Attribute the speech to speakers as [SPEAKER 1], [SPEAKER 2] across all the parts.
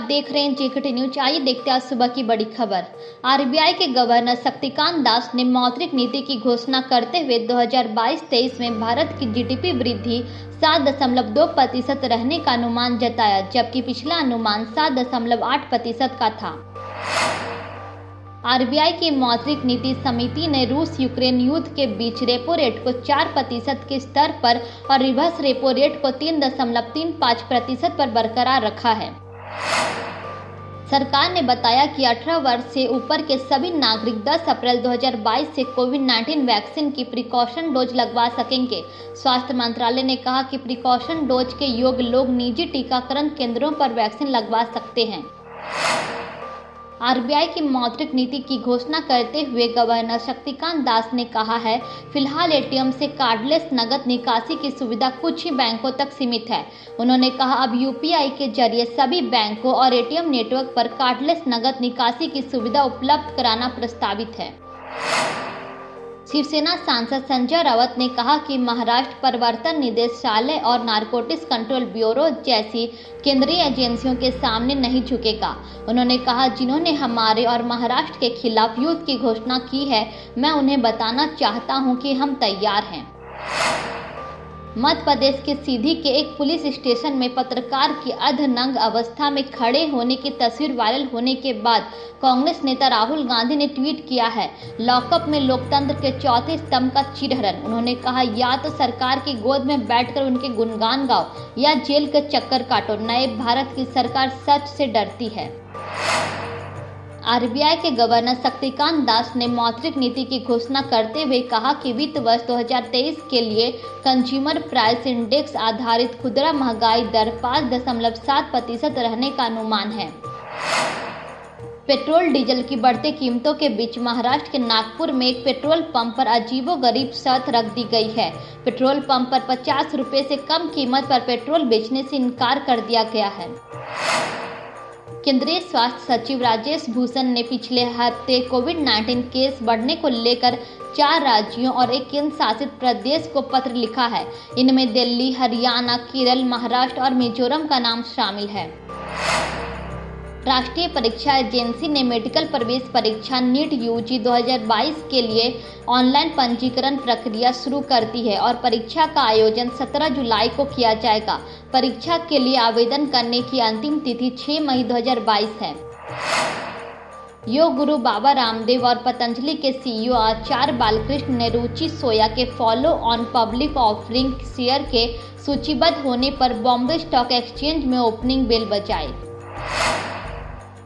[SPEAKER 1] आप देख रहे हैं जेकेटी न्यूज। आइए देखते हैं आज सुबह की बड़ी खबर। आरबीआई के गवर्नर शक्तिकांत दास ने मौद्रिक नीति की घोषणा करते हुए 2022-23 में भारत की जीडीपी वृद्धि 7.2% रहने का अनुमान जताया, जबकि पिछला अनुमान 7.8% का था। आरबीआई की मौद्रिक नीति समिति ने रूस यूक्रेन युद्ध के बीच रेपो रेट को 4% के स्तर पर और रिवर्स रेपो रेट को 3.35% पर बरकरार रखा है। सरकार ने बताया कि 18 वर्ष से ऊपर के सभी नागरिक 10 अप्रैल 2022 से कोविड-19 वैक्सीन की प्रिकॉशन डोज लगवा सकेंगे। स्वास्थ्य मंत्रालय ने कहा कि प्रिकॉशन डोज के योग्य लोग निजी टीकाकरण केंद्रों पर वैक्सीन लगवा सकते हैं। आरबीआई की मौद्रिक नीति की घोषणा करते हुए गवर्नर शक्तिकांत दास ने कहा है, फिलहाल एटीएम से कार्डलेस नकद निकासी की सुविधा कुछ ही बैंकों तक सीमित है। उन्होंने कहा, अब यूपीआई के जरिए सभी बैंकों और एटीएम नेटवर्क पर कार्डलेस नकद निकासी की सुविधा उपलब्ध कराना प्रस्तावित है। शिवसेना सांसद संजय राउत ने कहा कि महाराष्ट्र प्रवर्तन निदेशालय और नारकोटिक्स कंट्रोल ब्यूरो जैसी केंद्रीय एजेंसियों के सामने नहीं झुकेगा। उन्होंने कहा, जिन्होंने हमारे और महाराष्ट्र के खिलाफ युद्ध की घोषणा की है, मैं उन्हें बताना चाहता हूं कि हम तैयार हैं। मध्य प्रदेश के सीधी के एक पुलिस स्टेशन में पत्रकार की अर्धनग्न अवस्था में खड़े होने की तस्वीर वायरल होने के बाद कांग्रेस नेता राहुल गांधी ने ट्वीट किया है, लॉकअप में लोकतंत्र के चौथे स्तंभ का चीरहरण। उन्होंने कहा, या तो सरकार की गोद में बैठकर उनके गुणगान गाओ या जेल के चक्कर काटो। नए भारत की सरकार सच से डरती है। आरबीआई के गवर्नर शक्तिकांत दास ने मौद्रिक नीति की घोषणा करते हुए कहा कि वित्त वर्ष 2023 के लिए कंज्यूमर प्राइस इंडेक्स आधारित खुदरा महंगाई दर 5.7% रहने का अनुमान है। पेट्रोल डीजल की बढ़ती कीमतों के बीच महाराष्ट्र के नागपुर में एक पेट्रोल पंप पर अजीबोगरीब शर्त रख दी गई है। पेट्रोल पंप पर 50 रुपये से कम कीमत पर पेट्रोल बेचने से इनकार कर दिया गया है। केंद्रीय स्वास्थ्य सचिव राजेश भूषण ने पिछले हफ्ते कोविड-19 केस बढ़ने को लेकर 4 राज्यों और एक केंद्र शासित प्रदेश को पत्र लिखा है। इनमें दिल्ली, हरियाणा, केरल, महाराष्ट्र और मिजोरम का नाम शामिल है। राष्ट्रीय परीक्षा एजेंसी ने मेडिकल प्रवेश परीक्षा नीट यूजी 2022 के लिए ऑनलाइन पंजीकरण प्रक्रिया शुरू कर दी है और परीक्षा का आयोजन 17 जुलाई को किया जाएगा। परीक्षा के लिए आवेदन करने की अंतिम तिथि 6 मई 2022 है। योग गुरु बाबा रामदेव और पतंजलि के सीईओ आचार्य बालकृष्ण ने रुचि सोया के follow on public offering share के सूचीबद्ध होने पर बॉम्बे स्टॉक एक्सचेंज में ओपनिंग बेल बजाई।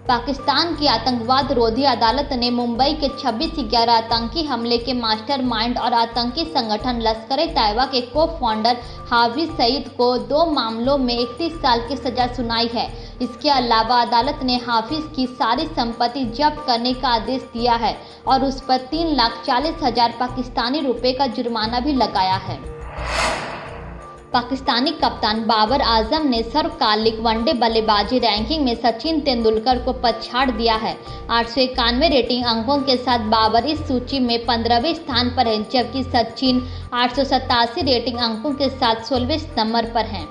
[SPEAKER 1] पाकिस्तान की आतंकवाद रोधी अदालत ने मुंबई के 26/11 आतंकी हमले के मास्टरमाइंड और आतंकी संगठन लश्कर-ए-तैयबा के को-फाउंडर हाफिज सईद को 2 मामलों में 31 साल की सजा सुनाई है। इसके अलावा अदालत ने हाफिज की सारी संपत्ति जब्त करने का आदेश दिया है और उस पर 3,40,000 पाकिस्तानी रुपए का जुर्माना भी लगाया है। पाकिस्तानी कप्तान बाबर आजम ने सर्वकालिक वनडे बल्लेबाजी रैंकिंग में सचिन तेंदुलकर को पछाड़ दिया है। 891 रेटिंग अंकों के साथ बाबर इस सूची में 15वें स्थान पर हैं, जबकि सचिन 887 रेटिंग अंकों के साथ 16वें नंबर पर हैं।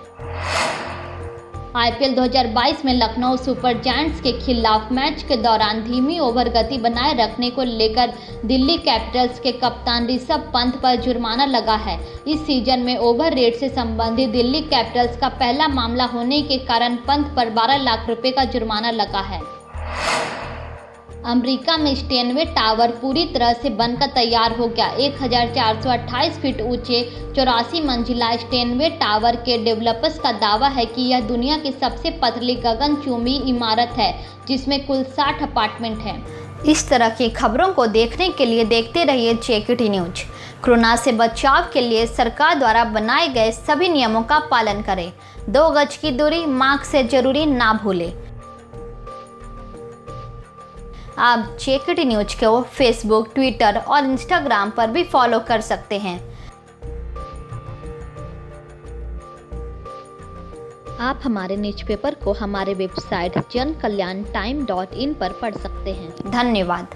[SPEAKER 1] आईपीएल 2022 में लखनऊ सुपर जायंट्स के खिलाफ मैच के दौरान धीमी ओवर गति बनाए रखने को लेकर दिल्ली कैपिटल्स के कप्तान ऋषभ पंत पर जुर्माना लगा है। इस सीजन में ओवर रेट से संबंधित दिल्ली कैपिटल्स का पहला मामला होने के कारण पंत पर 12 लाख रुपए का जुर्माना लगा है। अमेरिका में स्टेनवे टावर पूरी तरह से बनकर तैयार हो गया। 1428 फीट ऊंचे 84 मंजिला स्टेनवे टावर के डेवलपर्स का दावा है कि यह दुनिया की सबसे पतली गगनचुंबी इमारत है, जिसमें कुल 60 अपार्टमेंट हैं। इस तरह की खबरों को देखने के लिए देखते रहिए जेकेटी न्यूज। कोरोना से बचाव के लिए सरकार द्वारा बनाए गए सभी नियमों का पालन करें। 2 गज की दूरी, मास्क से जरूरी ना भूलें। आप जेकेटी न्यूज को फेसबुक, ट्विटर और इंस्टाग्राम पर भी फॉलो कर सकते हैं। आप हमारे न्यूज़पेपर को हमारे वेबसाइट जनकल्याणटाइम.in पर पढ़ सकते हैं। धन्यवाद।